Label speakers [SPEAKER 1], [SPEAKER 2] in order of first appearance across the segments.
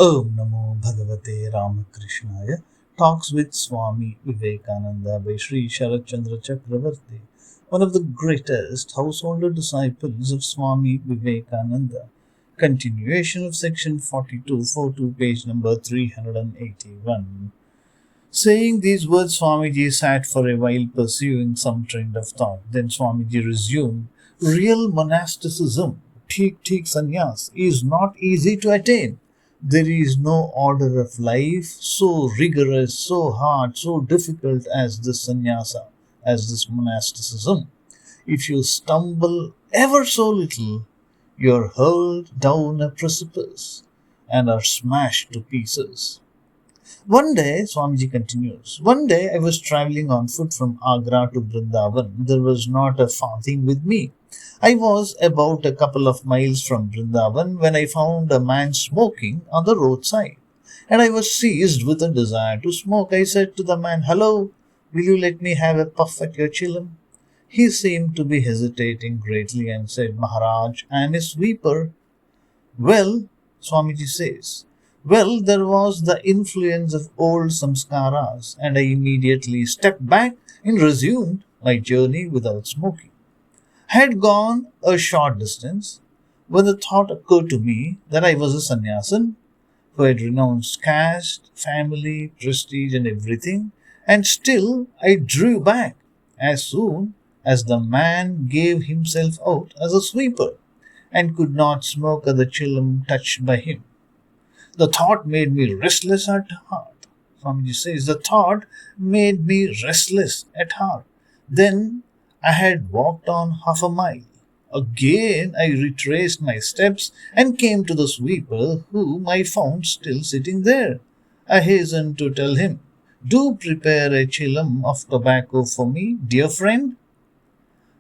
[SPEAKER 1] Om Namo Bhagavate Ramakrishnaya. Talks with Swami Vivekananda by Sri Sharat Chandra Chakravarty, one of the greatest householder disciples of Swami Vivekananda. Continuation of section 42, page number 381. Saying these words, Swamiji sat for a while pursuing some trend of thought. Then Swamiji resumed, real monasticism, Thik Sannyas, is not easy to attain. There is no order of life so rigorous, so hard, so difficult as this sannyasa, as this monasticism. If you stumble ever so little, you are hurled down a precipice and are smashed to pieces. One day, Swamiji continues, one day I was traveling on foot from Agra to Vrindavan. There was not a farthing with me. I was about a couple of miles from Vrindavan when I found a man smoking on the roadside, and I was seized with a desire to smoke. I said to the man, "Hello, will you let me have a puff at your chillum?" He seemed to be hesitating greatly and said, "Maharaj, I am a sweeper." Well, Swamiji says, well, there was the influence of old samskaras, and I immediately stepped back and resumed my journey without smoking. I had gone a short distance when the thought occurred to me that I was a sannyasin who had renounced caste, family, prestige, and everything, and still I drew back as soon as the man gave himself out as a sweeper and could not smoke at the chillum touched by him. The thought made me restless at heart. Swamiji says, the thought made me restless at heart. Then I had walked on half a mile. Again I retraced my steps and came to the sweeper, whom I found still sitting there. I hastened to tell him, "Do prepare a chillum of tobacco for me, dear friend."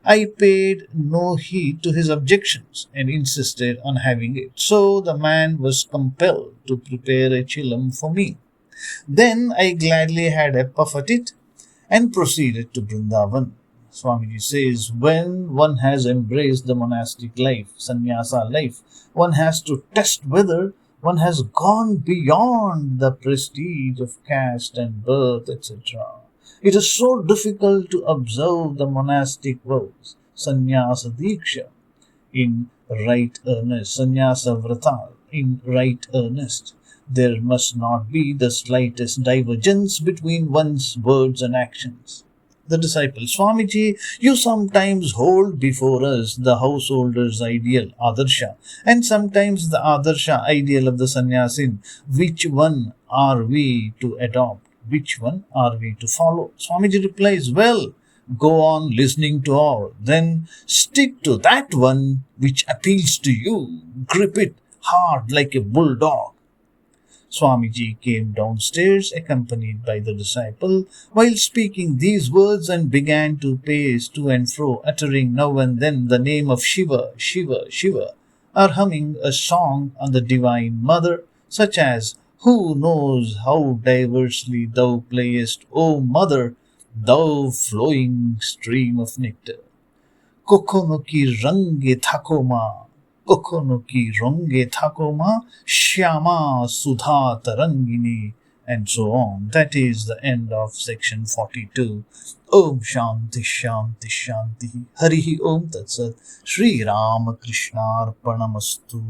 [SPEAKER 1] I paid no heed to his objections and insisted on having it, so the man was compelled to prepare a chillum for me. Then I gladly had a puff at it and proceeded to Vrindavan. Swamiji says, when one has embraced the monastic life, sannyasa life, one has to test whether one has gone beyond the prestige of caste and birth, etc. It is so difficult to observe the monastic vows, sannyasa diksha, in right earnest, sannyasa vrata, in right earnest. There must not be the slightest divergence between one's words and actions. The disciple, Swamiji, you sometimes hold before us the householder's ideal, Adarsha, and sometimes the Adarsha ideal of the Sannyasin. Which one are we to adopt? Which one are we to follow? Swamiji replies, well, go on listening to all. Then stick to that one which appeals to you. Grip it hard like a bulldog. Swamiji came downstairs accompanied by the disciple while speaking these words and began to pace to and fro, uttering now and then the name of Shiva, Shiva, Shiva, or humming a song on the Divine Mother, such as, who knows how diversely thou playest, O Mother, thou flowing stream of nectar. Kokono ki range thakoma, Kokono ki range thakoma, Shyama Sudha Tarangini, and so on. That is the end of section 42. Om Shanti Shanti Shanti. Harihi Om Tat Sat. Sri Ramakrishna Arpanamastu.